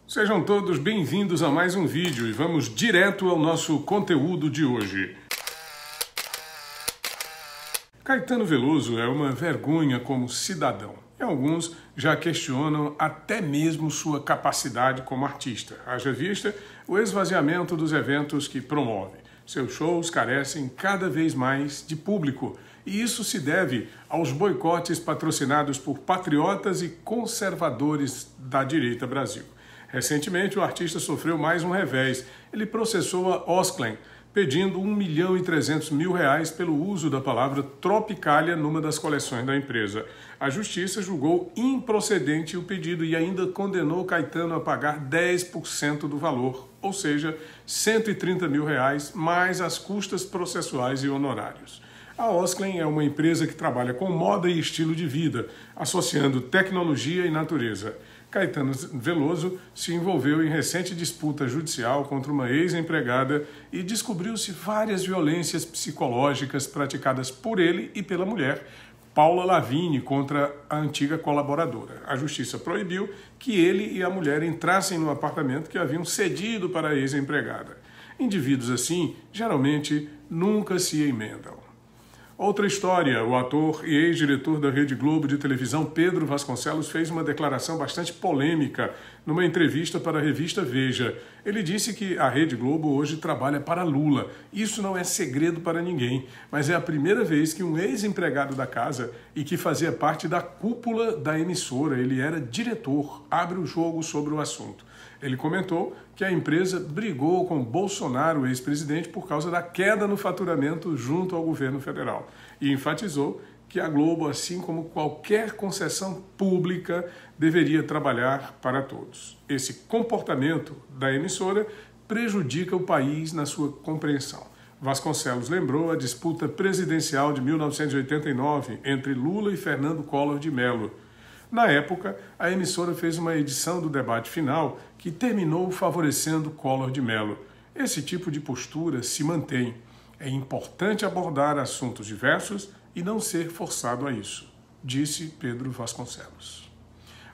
Sejam todos bem-vindos a mais um vídeo e vamos direto ao nosso conteúdo de hoje. Caetano Veloso é uma vergonha como cidadão. E alguns já questionam até mesmo sua capacidade como artista. Haja vista o esvaziamento dos eventos que promove. Seus shows carecem cada vez mais de público. E isso se deve aos boicotes patrocinados por patriotas e conservadores da direita Brasil. Recentemente, o artista sofreu mais um revés. Ele processou a Osklen, pedindo R$1.300.000 pelo uso da palavra Tropicália numa das coleções da empresa. A justiça julgou improcedente o pedido e ainda condenou Caetano a pagar 10% do valor, ou seja, R$130.000, mais as custas processuais e honorários. A Osklen é uma empresa que trabalha com moda e estilo de vida, associando tecnologia e natureza. Caetano Veloso se envolveu em recente disputa judicial contra uma ex-empregada e descobriu-se várias violências psicológicas praticadas por ele e pela mulher, Paula Lavigne, contra a antiga colaboradora. A justiça proibiu que ele e a mulher entrassem no apartamento que haviam cedido para a ex-empregada. Indivíduos assim, geralmente, nunca se emendam. Outra história, o ator e ex-diretor da Rede Globo de televisão Pedro Vasconcelos fez uma declaração bastante polêmica numa entrevista para a revista Veja. Ele disse que a Rede Globo hoje trabalha para Lula. Isso não é segredo para ninguém, mas é a primeira vez que um ex-empregado da casa e que fazia parte da cúpula da emissora, ele era diretor, abre o jogo sobre o assunto. Ele comentou que a empresa brigou com Bolsonaro, ex-presidente, por causa da queda no faturamento junto ao governo federal. E enfatizou que a Globo, assim como qualquer concessão pública, deveria trabalhar para todos. Esse comportamento da emissora prejudica o país na sua compreensão. Vasconcelos lembrou a disputa presidencial de 1989 entre Lula e Fernando Collor de Mello. Na época, a emissora fez uma edição do debate final que terminou favorecendo Collor de Mello. Esse tipo de postura se mantém. É importante abordar assuntos diversos e não ser forçado a isso, disse Pedro Vasconcelos.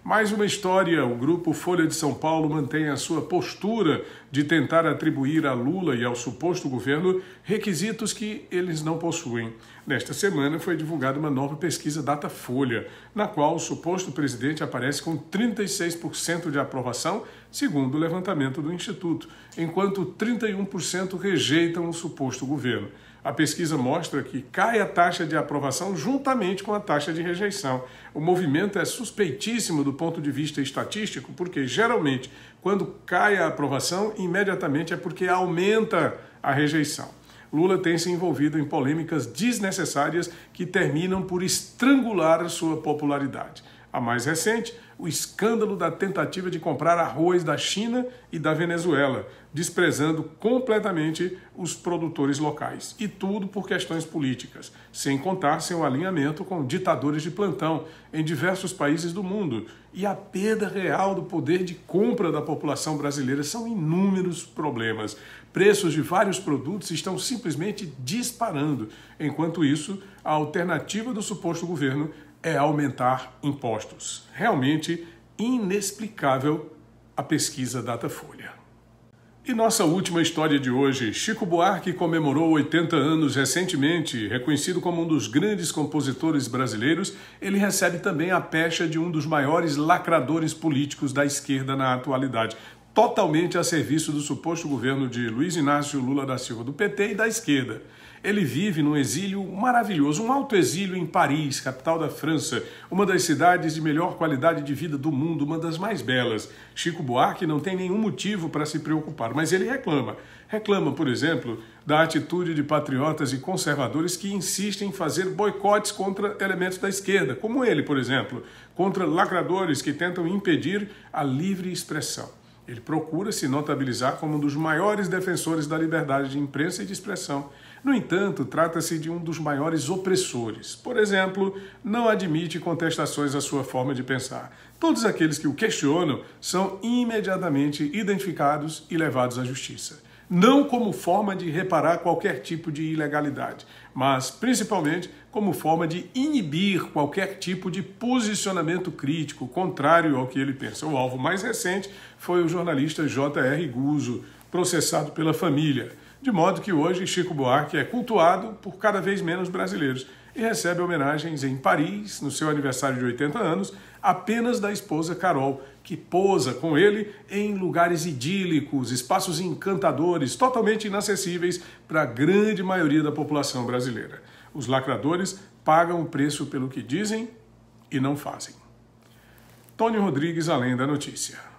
Mais uma história, o grupo Folha de São Paulo mantém a sua postura de tentar atribuir a Lula e ao suposto governo requisitos que eles não possuem. Nesta semana foi divulgada uma nova pesquisa Datafolha, na qual o suposto presidente aparece com 36% de aprovação, segundo o levantamento do Instituto, enquanto 31% rejeitam o suposto governo. A pesquisa mostra que cai a taxa de aprovação juntamente com a taxa de rejeição. O movimento é suspeitíssimo do ponto de vista estatístico, porque geralmente, quando cai a aprovação, imediatamente é porque aumenta a rejeição. Lula tem se envolvido em polêmicas desnecessárias que terminam por estrangular a sua popularidade. A mais recente, o escândalo da tentativa de comprar arroz da China e da Venezuela, desprezando completamente os produtores locais. E tudo por questões políticas, sem contar seu alinhamento com ditadores de plantão em diversos países do mundo. E a perda real do poder de compra da população brasileira são inúmeros problemas. Preços de vários produtos estão simplesmente disparando. Enquanto isso, a alternativa do suposto governo é aumentar impostos. Realmente inexplicável a pesquisa Datafolha. E nossa última história de hoje, Chico Buarque comemorou 80 anos recentemente. Reconhecido como um dos grandes compositores brasileiros, ele recebe também a pecha de um dos maiores lacradores políticos da esquerda na atualidade, totalmente a serviço do suposto governo de Luiz Inácio Lula da Silva, do PT e da esquerda. Ele vive num exílio maravilhoso, um autoexílio em Paris, capital da França, uma das cidades de melhor qualidade de vida do mundo, uma das mais belas. Chico Buarque não tem nenhum motivo para se preocupar, mas ele reclama. Reclama, por exemplo, da atitude de patriotas e conservadores que insistem em fazer boicotes contra elementos da esquerda, como ele, por exemplo, contra lacradores que tentam impedir a livre expressão. Ele procura se notabilizar como um dos maiores defensores da liberdade de imprensa e de expressão. No entanto, trata-se de um dos maiores opressores. Por exemplo, não admite contestações à sua forma de pensar. Todos aqueles que o questionam são imediatamente identificados e levados à justiça. não como forma de reparar qualquer tipo de ilegalidade, mas principalmente como forma de inibir qualquer tipo de posicionamento crítico contrário ao que ele pensa. O alvo mais recente foi o jornalista J.R. Guzzo, processado pela família, de modo que hoje Chico Buarque é cultuado por cada vez menos brasileiros e recebe homenagens em Paris, no seu aniversário de 80 anos, apenas da esposa Carol, que posa com ele em lugares idílicos, espaços encantadores, totalmente inacessíveis para a grande maioria da população brasileira. Os lacradores pagam o preço pelo que dizem e não fazem. Tony Rodrigues, Além da Notícia.